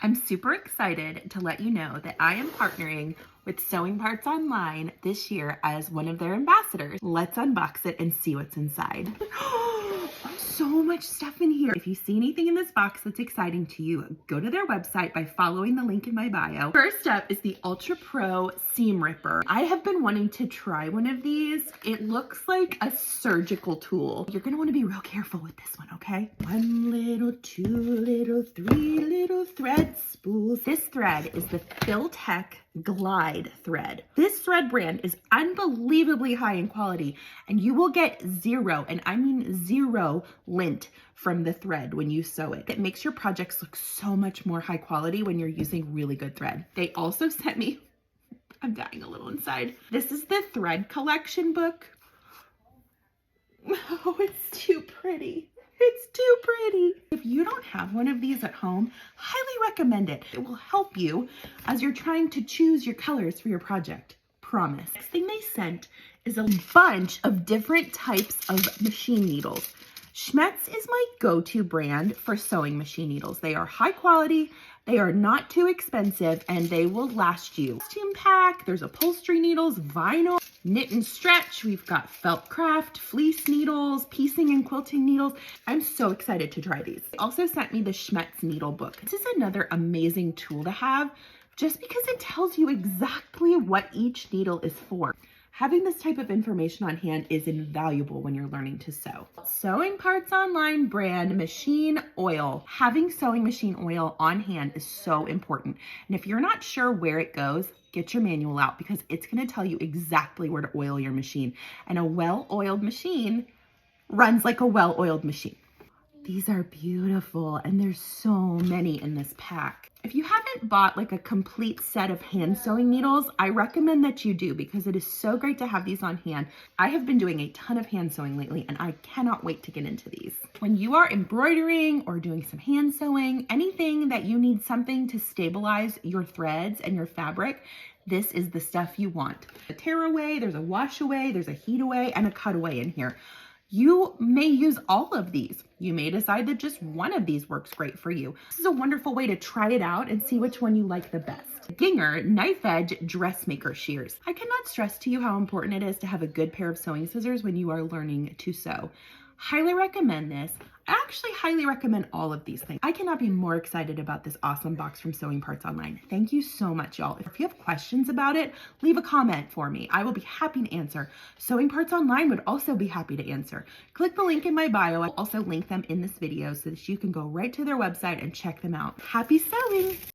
I'm super excited to let you know that I am partnering with Sewing Parts Online this year as one of their ambassadors. Let's unbox it and see what's inside. So much stuff in here. If you see anything in this box that's exciting to you, go to their website by following the link in my bio. First up is the Ultra Pro Seam Ripper. I have been wanting to try one of these. It looks like a surgical tool. You're gonna wanna be real careful with this one, okay? 1 little, 2 little, 3 little thread spools. This thread is the Quilting Glide thread. This thread brand is unbelievably high in quality, and you will get zero, and I mean zero, lint from the thread when you sew it. It makes your projects look so much more high quality when you're using really good thread. They also sent me, I'm dying a little inside. This is the thread collection book. Oh, it's too pretty. It's too pretty. If you don't have one of these at home, highly recommend it. It will help you as you're trying to choose your colors for your project. Promise. Next thing they sent is a bunch of different types of machine needles. Schmetz is my go-to brand for sewing machine needles. They are high quality, they are not too expensive, and they will last you. Costume pack, there's upholstery needles, vinyl, knit and stretch. We've got felt craft, fleece needles, piecing and quilting needles. I'm so excited to try these. They also sent me the Schmetz needle book. This is another amazing tool to have just because it tells you exactly what each needle is for. Having this type of information on hand is invaluable when you're learning to sew. Sewing Parts Online brand machine oil. Having sewing machine oil on hand is so important. And if you're not sure where it goes, get your manual out because it's going to tell you exactly where to oil your machine. And a well-oiled machine runs like a well-oiled machine. These are beautiful, and there's so many in this pack. If you haven't bought like a complete set of hand sewing needles, I recommend that you do because it is so great to have these on hand. I have been doing a ton of hand sewing lately, and I cannot wait to get into these. When you are embroidering or doing some hand sewing, anything that you need something to stabilize your threads and your fabric, this is the stuff you want. A tear away, there's a wash away, there's a heat away, and a cut away in here. You may use all of these. You may decide that just one of these works great for you. This is a wonderful way to try it out and see which one you like the best. Ginger Knife Edge Dressmaker Shears. I cannot stress to you how important it is to have a good pair of sewing scissors when you are learning to sew. Highly recommend this. I actually highly recommend all of these things. I cannot be more excited about this awesome box from Sewing Parts Online. Thank you so much, y'all. If you have questions about it, leave a comment for me. I will be happy to answer. Sewing Parts Online would also be happy to answer. Click the link in my bio. I'll also link them in this video so that you can go right to their website and check them out. Happy sewing!